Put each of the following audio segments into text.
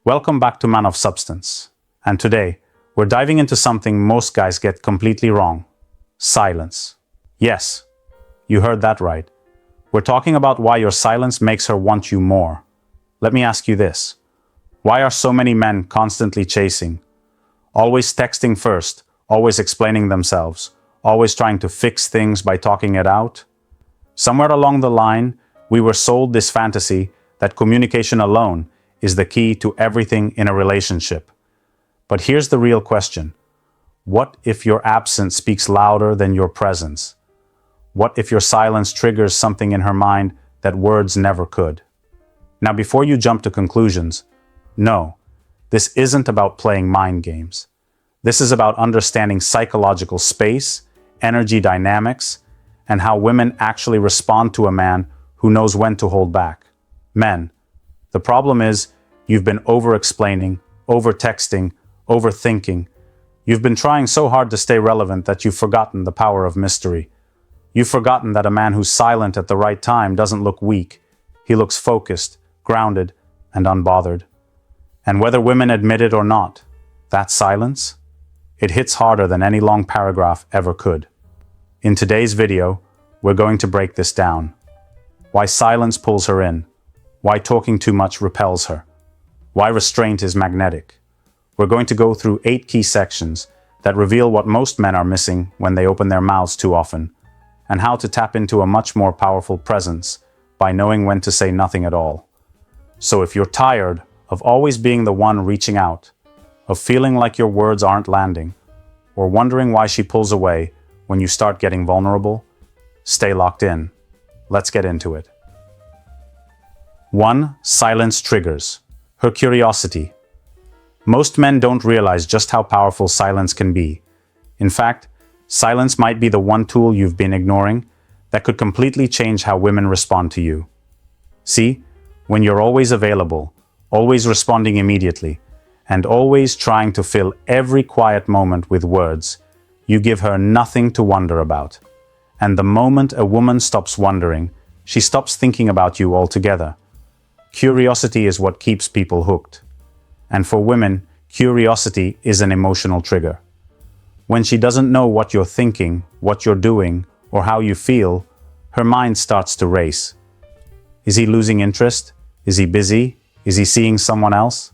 Welcome back to Man of Substance. And today, we're diving into something most guys get completely wrong. Silence. Yes, you heard that right. We're talking about why your silence makes her want you more. Let me ask you this. Why are so many men constantly chasing? Always texting first, always explaining themselves, always trying to fix things by talking it out? Somewhere along the line, we were sold this fantasy that communication alone is the key to everything in a relationship. But here's the real question. What if your absence speaks louder than your presence? What if your silence triggers something in her mind that words never could? Now, before you jump to conclusions, no, this isn't about playing mind games. This is about understanding psychological space, energy dynamics, and how women actually respond to a man who knows when to hold back. Men, the problem is you've been over-explaining, over-texting, overthinking. You've been trying so hard to stay relevant that you've forgotten the power of mystery. You've forgotten that a man who's silent at the right time doesn't look weak. He looks focused, grounded, and unbothered. And whether women admit it or not, that silence, it hits harder than any long paragraph ever could. In today's video, we're going to break this down. Why silence pulls her in. Why talking too much repels her. Why restraint is magnetic. We're going to go through 8 key sections that reveal what most men are missing when they open their mouths too often, and how to tap into a much more powerful presence by knowing when to say nothing at all. So if you're tired of always being the one reaching out, of feeling like your words aren't landing, or wondering why she pulls away when you start getting vulnerable, stay locked in. Let's get into it. 1. Silence triggers. Her curiosity. Most men don't realize just how powerful silence can be. In fact, silence might be the one tool you've been ignoring that could completely change how women respond to you. See, when you're always available, always responding immediately, and always trying to fill every quiet moment with words, you give her nothing to wonder about. And the moment a woman stops wondering, she stops thinking about you altogether. Curiosity is what keeps people hooked. And for women, curiosity is an emotional trigger. When she doesn't know what you're thinking, what you're doing, or how you feel, her mind starts to race. Is he losing interest? Is he busy? Is he seeing someone else?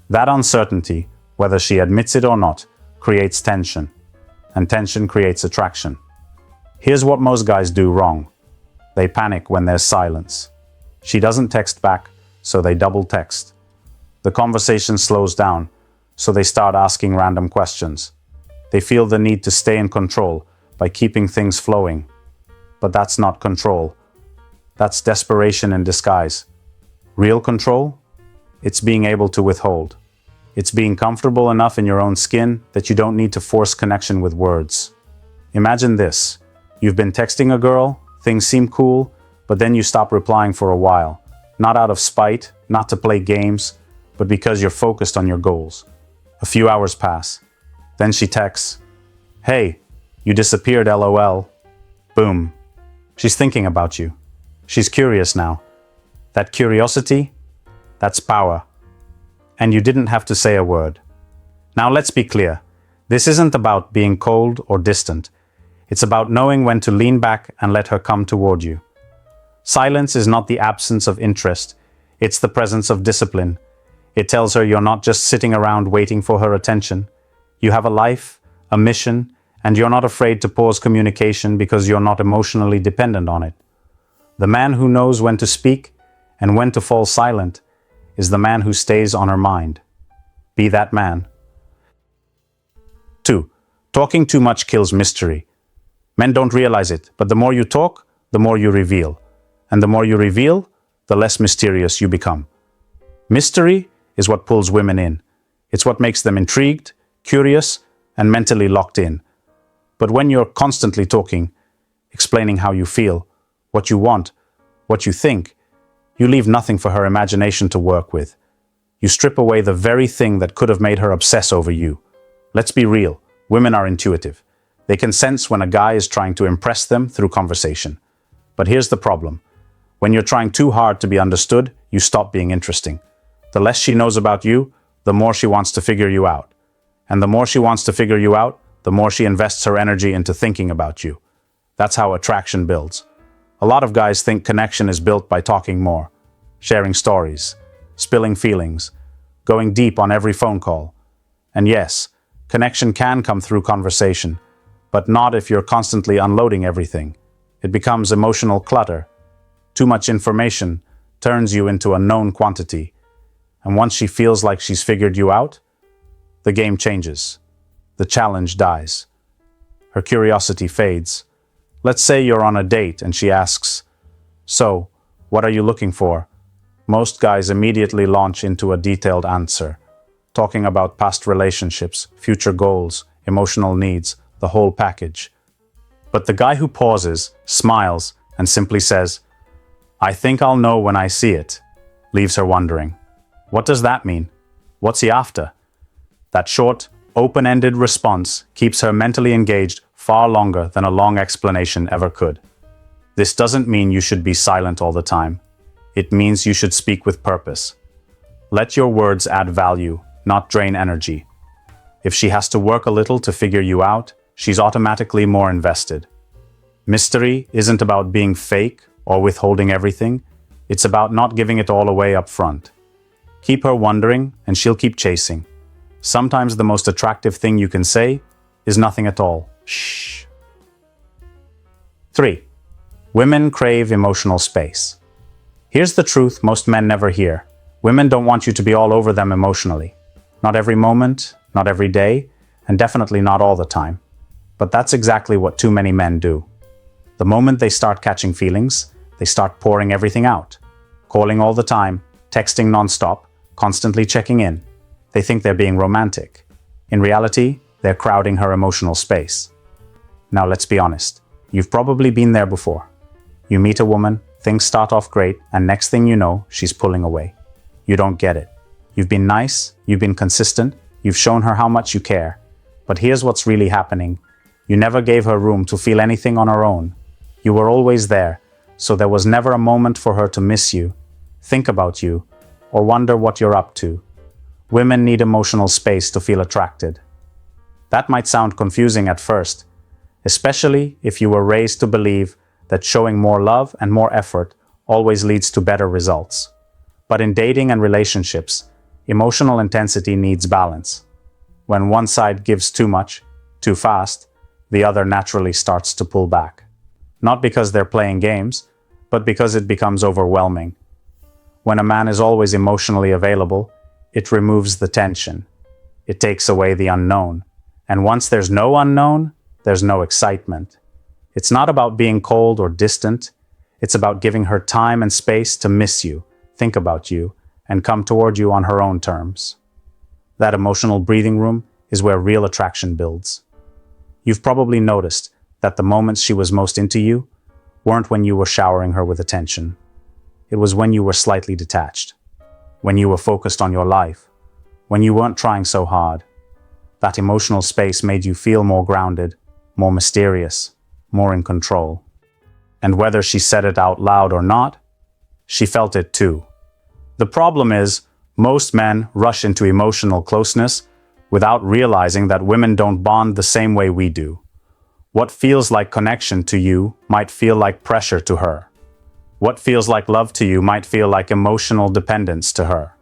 That uncertainty, whether she admits it or not, creates tension. And tension creates attraction. Here's what most guys do wrong. They panic when there's silence. She doesn't text back, so they double text. The conversation slows down, so they start asking random questions. They feel the need to stay in control by keeping things flowing. But that's not control. That's desperation in disguise. Real control? It's being able to withhold. It's being comfortable enough in your own skin that you don't need to force connection with words. Imagine this. You've been texting a girl, things seem cool, but then you stop replying for a while. Not out of spite, not to play games, but because you're focused on your goals. A few hours pass. Then she texts, "Hey, you disappeared, LOL." Boom. She's thinking about you. She's curious now. That curiosity, that's power. And you didn't have to say a word. Now let's be clear. This isn't about being cold or distant. It's about knowing when to lean back and let her come toward you. Silence is not the absence of interest. It's the presence of discipline. It tells her you're not just sitting around waiting for her attention. You have a life, a mission, and you're not afraid to pause communication because you're not emotionally dependent on it. The man who knows when to speak and when to fall silent is the man who stays on her mind. Be that man. 2. Talking too much kills mystery. Men don't realize it, but the more you talk, the more you reveal. And the more you reveal, the less mysterious you become. Mystery is what pulls women in. It's what makes them intrigued, curious, and mentally locked in. But when you're constantly talking, explaining how you feel, what you want, what you think, you leave nothing for her imagination to work with. You strip away the very thing that could have made her obsess over you. Let's be real, women are intuitive. They can sense when a guy is trying to impress them through conversation. But here's the problem. When you're trying too hard to be understood, you stop being interesting. The less she knows about you, the more she wants to figure you out. And the more she wants to figure you out, the more she invests her energy into thinking about you. That's how attraction builds. A lot of guys think connection is built by talking more, sharing stories, spilling feelings, going deep on every phone call. And yes, connection can come through conversation, but not if you're constantly unloading everything. It becomes emotional clutter. Too much information turns you into a known quantity. And once she feels like she's figured you out, the game changes. The challenge dies. Her curiosity fades. Let's say you're on a date and she asks, "So, what are you looking for?" Most guys immediately launch into a detailed answer, talking about past relationships, future goals, emotional needs, the whole package. But the guy who pauses, smiles, and simply says, "I think I'll know when I see it," leaves her wondering. What does that mean? What's he after? That short, open-ended response keeps her mentally engaged far longer than a long explanation ever could. This doesn't mean you should be silent all the time. It means you should speak with purpose. Let your words add value, not drain energy. If she has to work a little to figure you out, she's automatically more invested. Mystery isn't about being fake or withholding everything. It's about not giving it all away up front. Keep her wondering, and she'll keep chasing. Sometimes the most attractive thing you can say is nothing at all. Shh. 3. Women crave emotional space. Here's the truth most men never hear. Women don't want you to be all over them emotionally. Not every moment, not every day, and definitely not all the time. But that's exactly what too many men do. The moment they start catching feelings, they start pouring everything out. Calling all the time, texting nonstop, constantly checking in. They think they're being romantic. In reality, they're crowding her emotional space. Now let's be honest. You've probably been there before. You meet a woman, things start off great, and next thing you know, she's pulling away. You don't get it. You've been nice, you've been consistent, you've shown her how much you care. But here's what's really happening. You never gave her room to feel anything on her own. You were always there, so there was never a moment for her to miss you, think about you, or wonder what you're up to. Women need emotional space to feel attracted. That might sound confusing at first, especially if you were raised to believe that showing more love and more effort always leads to better results. But in dating and relationships, emotional intensity needs balance. When one side gives too much, too fast, the other naturally starts to pull back. Not because they're playing games, but because it becomes overwhelming. When a man is always emotionally available, it removes the tension. It takes away the unknown. And once there's no unknown, there's no excitement. It's not about being cold or distant. It's about giving her time and space to miss you, think about you, and come toward you on her own terms. That emotional breathing room is where real attraction builds. You've probably noticed that the moments she was most into you weren't when you were showering her with attention. It was when you were slightly detached, when you were focused on your life, when you weren't trying so hard. That emotional space made you feel more grounded, more mysterious, more in control. And whether she said it out loud or not, she felt it too. The problem is, most men rush into emotional closeness without realizing that women don't bond the same way we do. What feels like connection to you might feel like pressure to her. What feels like love to you might feel like emotional dependence to her.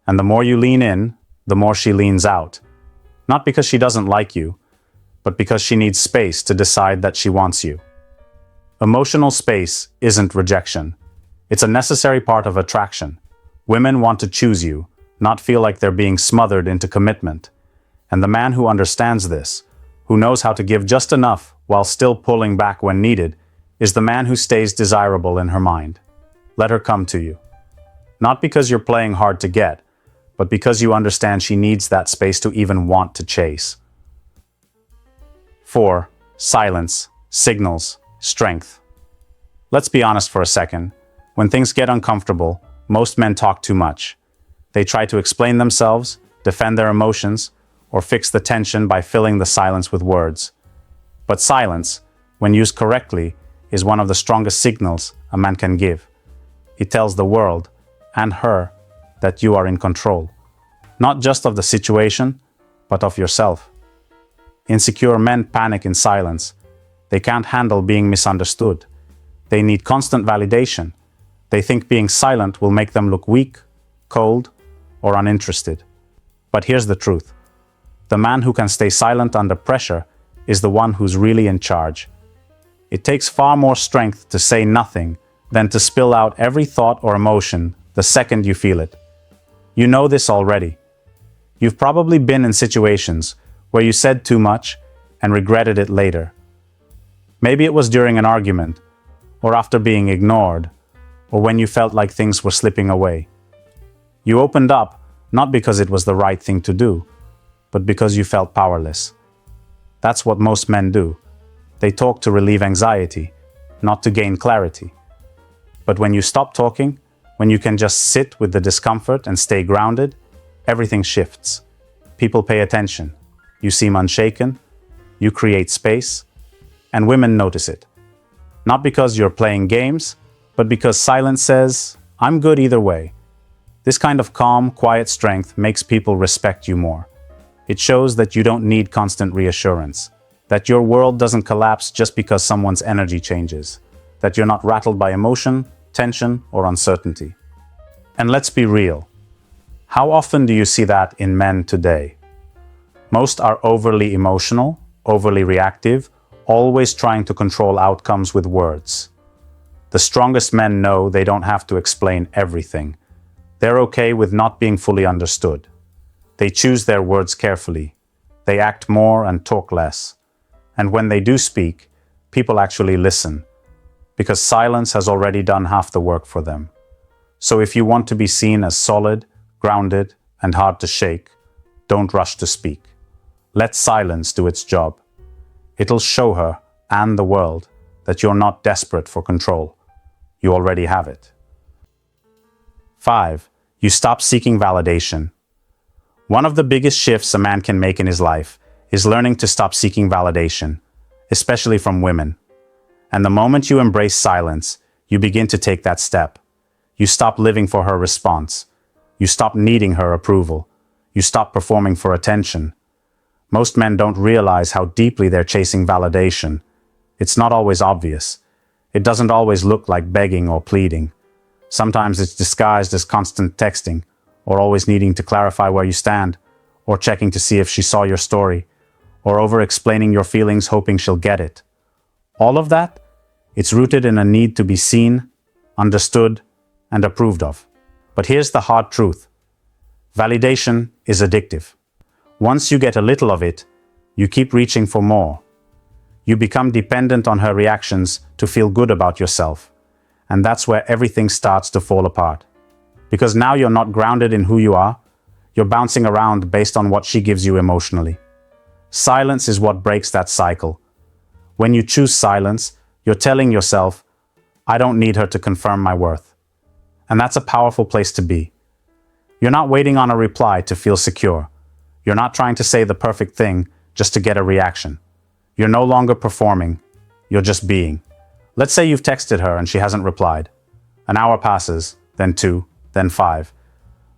And the more you lean in, the more she leans out. Not because she doesn't like you, but because she needs space to decide that she wants you. Emotional space isn't rejection. It's a necessary part of attraction. Women want to choose you, not feel like they're being smothered into commitment. And the man who understands this, who knows how to give just enough while still pulling back when needed, is the man who stays desirable in her mind. Let her come to you. Not because you're playing hard to get, but because you understand she needs that space to even want to chase. 4. Silence, signals, strength. Let's be honest for a second. When things get uncomfortable, most men talk too much. They try to explain themselves, defend their emotions, or fix the tension by filling the silence with words. But silence, when used correctly, is one of the strongest signals a man can give. It tells the world, and her, that you are in control, not just of the situation, but of yourself. Insecure men panic in silence. They can't handle being misunderstood. They need constant validation. They think being silent will make them look weak, cold, or uninterested. But here's the truth. The man who can stay silent under pressure is the one who's really in charge. It takes far more strength to say nothing than to spill out every thought or emotion the second you feel it. You know this already. You've probably been in situations where you said too much and regretted it later. Maybe it was during an argument, or after being ignored, or when you felt like things were slipping away. You opened up not because it was the right thing to do, but because you felt powerless. That's what most men do. They talk to relieve anxiety, not to gain clarity. But when you stop talking, when you can just sit with the discomfort and stay grounded, everything shifts. People pay attention. You seem unshaken. You create space. And women notice it. Not because you're playing games, but because silence says, I'm good either way. This kind of calm, quiet strength makes people respect you more. It shows that you don't need constant reassurance, that your world doesn't collapse just because someone's energy changes, that you're not rattled by emotion, tension, or uncertainty. And let's be real. How often do you see that in men today? Most are overly emotional, overly reactive, always trying to control outcomes with words. The strongest men know they don't have to explain everything. They're okay with not being fully understood. They choose their words carefully. They act more and talk less. And when they do speak, people actually listen, because silence has already done half the work for them. So if you want to be seen as solid, grounded, and hard to shake, don't rush to speak. Let silence do its job. It'll show her and the world that you're not desperate for control. You already have it. 5. You stop seeking validation. One of the biggest shifts a man can make in his life is learning to stop seeking validation, especially from women. And the moment you embrace silence, you begin to take that step. You stop living for her response. You stop needing her approval. You stop performing for attention. Most men don't realize how deeply they're chasing validation. It's not always obvious. It doesn't always look like begging or pleading. Sometimes it's disguised as constant texting, or always needing to clarify where you stand, or checking to see if she saw your story, or over-explaining your feelings hoping she'll get it. All of that, it's rooted in a need to be seen, understood, and approved of. But here's the hard truth. Validation is addictive. Once you get a little of it, you keep reaching for more. You become dependent on her reactions to feel good about yourself. And that's where everything starts to fall apart. Because now you're not grounded in who you are, you're bouncing around based on what she gives you emotionally. Silence is what breaks that cycle. When you choose silence, you're telling yourself, I don't need her to confirm my worth. And that's a powerful place to be. You're not waiting on a reply to feel secure. You're not trying to say the perfect thing just to get a reaction. You're no longer performing, you're just being. Let's say you've texted her and she hasn't replied. An hour passes, then 2, then 5.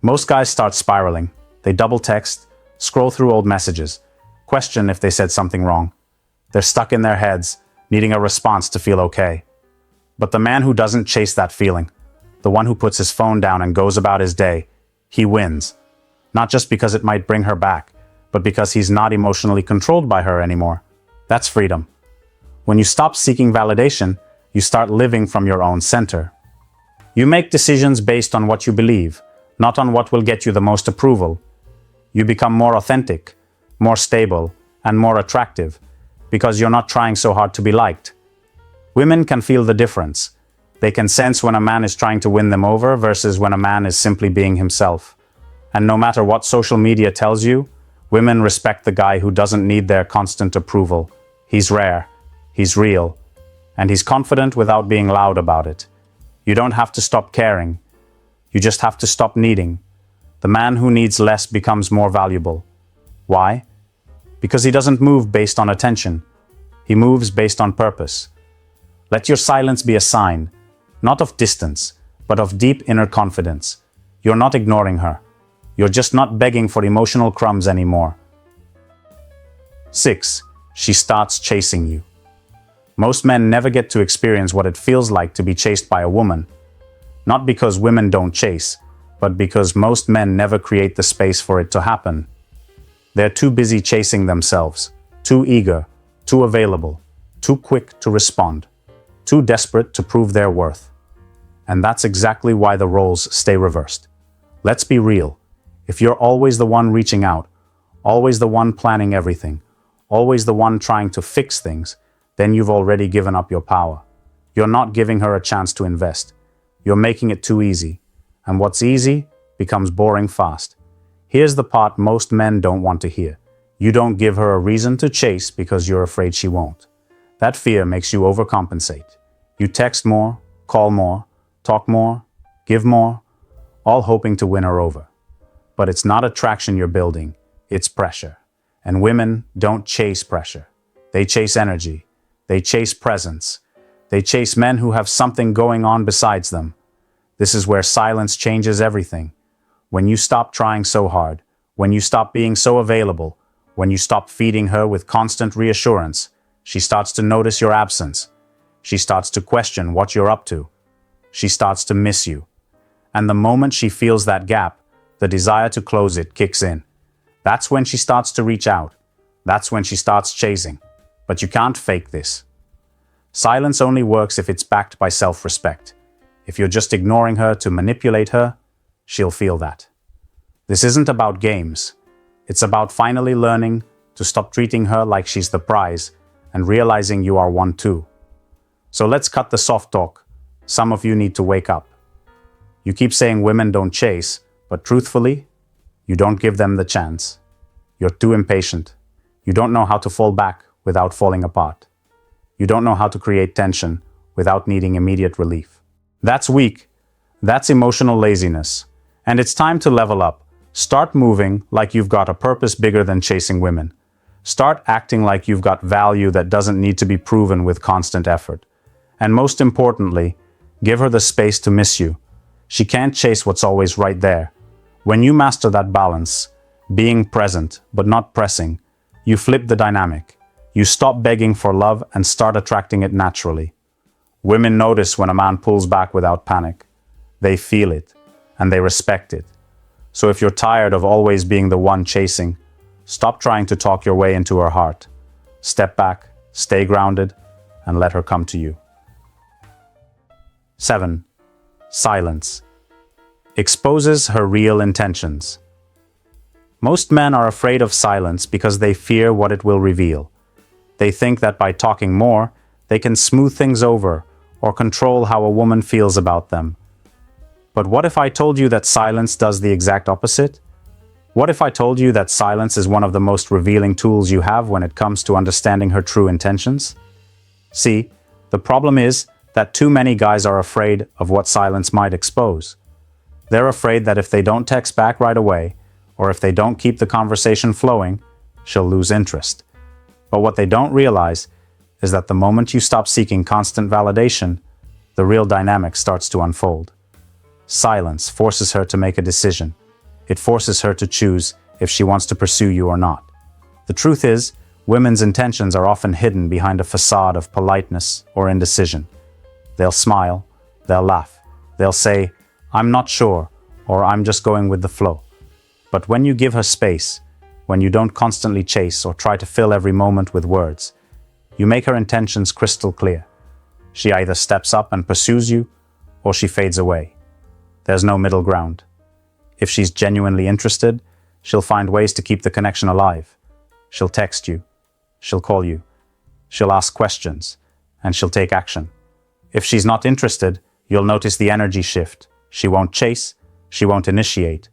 Most guys start spiraling. They double text, scroll through old messages, question if they said something wrong. They're stuck in their heads, needing a response to feel okay. But the man who doesn't chase that feeling, the one who puts his phone down and goes about his day, he wins. Not just because it might bring her back, but because he's not emotionally controlled by her anymore. That's freedom. When you stop seeking validation, you start living from your own center. You make decisions based on what you believe, not on what will get you the most approval. You become more authentic, more stable, and more attractive, because you're not trying so hard to be liked. Women can feel the difference. They can sense when a man is trying to win them over versus when a man is simply being himself. And no matter what social media tells you, women respect the guy who doesn't need their constant approval. He's rare, he's real, and he's confident without being loud about it. You don't have to stop caring. You just have to stop needing. The man who needs less becomes more valuable. Why? Because he doesn't move based on attention. He moves based on purpose. Let your silence be a sign, not of distance, but of deep inner confidence. You're not ignoring her. You're just not begging for emotional crumbs anymore. 6. She starts chasing you. Most men never get to experience what it feels like to be chased by a woman. Not because women don't chase, but because most men never create the space for it to happen. They're too busy chasing themselves, too eager, too available, too quick to respond, too desperate to prove their worth. And that's exactly why the roles stay reversed. Let's be real. If you're always the one reaching out, always the one planning everything, always the one trying to fix things, then you've already given up your power. You're not giving her a chance to invest. You're making it too easy. And what's easy becomes boring fast. Here's the part most men don't want to hear. You don't give her a reason to chase because you're afraid she won't. That fear makes you overcompensate. You text more, call more, talk more, give more, all hoping to win her over. But it's not attraction you're building, it's pressure. And women don't chase pressure. They chase energy. They chase presence. They chase men who have something going on besides them. This is where silence changes everything. When you stop trying so hard, when you stop being so available, when you stop feeding her with constant reassurance, she starts to notice your absence. She starts to question what you're up to. She starts to miss you. And the moment she feels that gap, the desire to close it kicks in. That's when she starts to reach out. That's when she starts chasing. But you can't fake this. Silence only works if it's backed by self-respect. If you're just ignoring her to manipulate her, she'll feel that. This isn't about games. It's about finally learning to stop treating her like she's the prize and realizing you are one too. So let's cut the soft talk. Some of you need to wake up. You keep saying women don't chase, but truthfully, you don't give them the chance. You're too impatient. You don't know how to fall back without falling apart. You don't know how to create tension without needing immediate relief. That's weak. That's emotional laziness. And it's time to level up. Start moving like you've got a purpose bigger than chasing women. Start acting like you've got value that doesn't need to be proven with constant effort. And most importantly, give her the space to miss you. She can't chase what's always right there. When you master that balance, being present but not pressing, you flip the dynamic. You stop begging for love and start attracting it naturally. Women notice when a man pulls back without panic. They feel it, and they respect it. So if you're tired of always being the one chasing, stop trying to talk your way into her heart. Step back, stay grounded, and let her come to you. 7. Silence. Exposes her real intentions. Most men are afraid of silence because they fear what it will reveal. They think that by talking more, they can smooth things over or control how a woman feels about them. But what if I told you that silence does the exact opposite? What if I told you that silence is one of the most revealing tools you have when it comes to understanding her true intentions? See, the problem is that too many guys are afraid of what silence might expose. They're afraid that if they don't text back right away, or if they don't keep the conversation flowing, she'll lose interest. But what they don't realize is that the moment you stop seeking constant validation, the real dynamic starts to unfold. Silence forces her to make a decision. It forces her to choose if she wants to pursue you or not. The truth is, women's intentions are often hidden behind a facade of politeness or indecision. They'll smile, they'll laugh, they'll say, "I'm not sure," or "I'm just going with the flow." But when you give her space, when you don't constantly chase or try to fill every moment with words, you make her intentions crystal clear. She either steps up and pursues you, or she fades away. There's no middle ground. If she's genuinely interested, she'll find ways to keep the connection alive. She'll text you, she'll call you, she'll ask questions, and she'll take action. If she's not interested, you'll notice the energy shift. She won't chase, she won't initiate.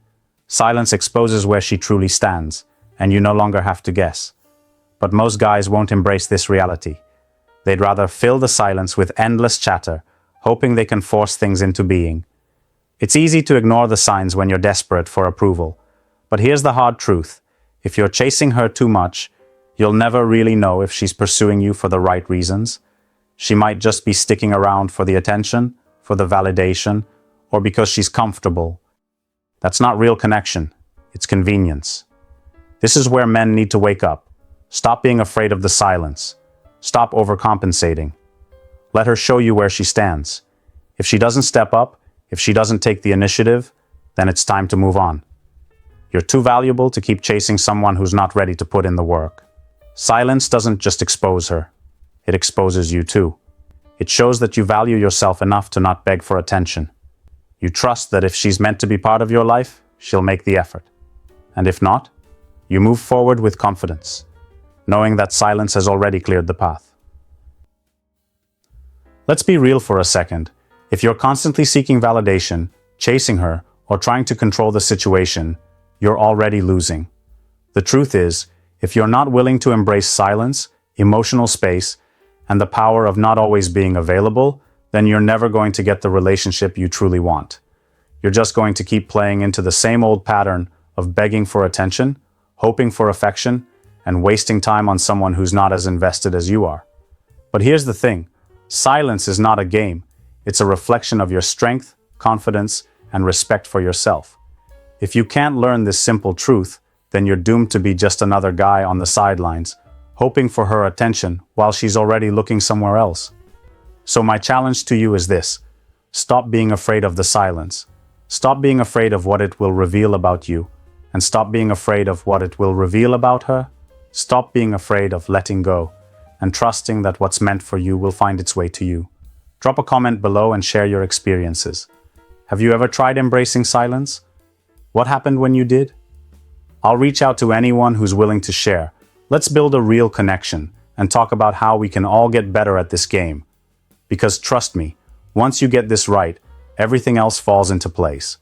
Silence exposes where she truly stands, and you no longer have to guess. But most guys won't embrace this reality. They'd rather fill the silence with endless chatter, hoping they can force things into being. It's easy to ignore the signs when you're desperate for approval. But here's the hard truth. If you're chasing her too much, you'll never really know if she's pursuing you for the right reasons. She might just be sticking around for the attention, for the validation, or because she's comfortable. That's not real connection. It's convenience. This is where men need to wake up. Stop being afraid of the silence. Stop overcompensating. Let her show you where she stands. If she doesn't step up, if she doesn't take the initiative, then it's time to move on. You're too valuable to keep chasing someone who's not ready to put in the work. Silence doesn't just expose her. It exposes you too. It shows that you value yourself enough to not beg for attention. You trust that if she's meant to be part of your life, she'll make the effort. And if not, you move forward with confidence, knowing that silence has already cleared the path. Let's be real for a second. If you're constantly seeking validation, chasing her, or trying to control the situation, you're already losing. The truth is, if you're not willing to embrace silence, emotional space, and the power of not always being available, then you're never going to get the relationship you truly want. You're just going to keep playing into the same old pattern of begging for attention, hoping for affection, and wasting time on someone who's not as invested as you are. But here's the thing. Silence is not a game. It's a reflection of your strength, confidence, and respect for yourself. If you can't learn this simple truth, then you're doomed to be just another guy on the sidelines, hoping for her attention while she's already looking somewhere else. So my challenge to you is this: stop being afraid of the silence. Stop being afraid of what it will reveal about you, and stop being afraid of what it will reveal about her. Stop being afraid of letting go, and trusting that what's meant for you will find its way to you. Drop a comment below and share your experiences. Have you ever tried embracing silence? What happened when you did? I'll reach out to anyone who's willing to share. Let's build a real connection and talk about how we can all get better at this game. Because trust me, once you get this right, everything else falls into place.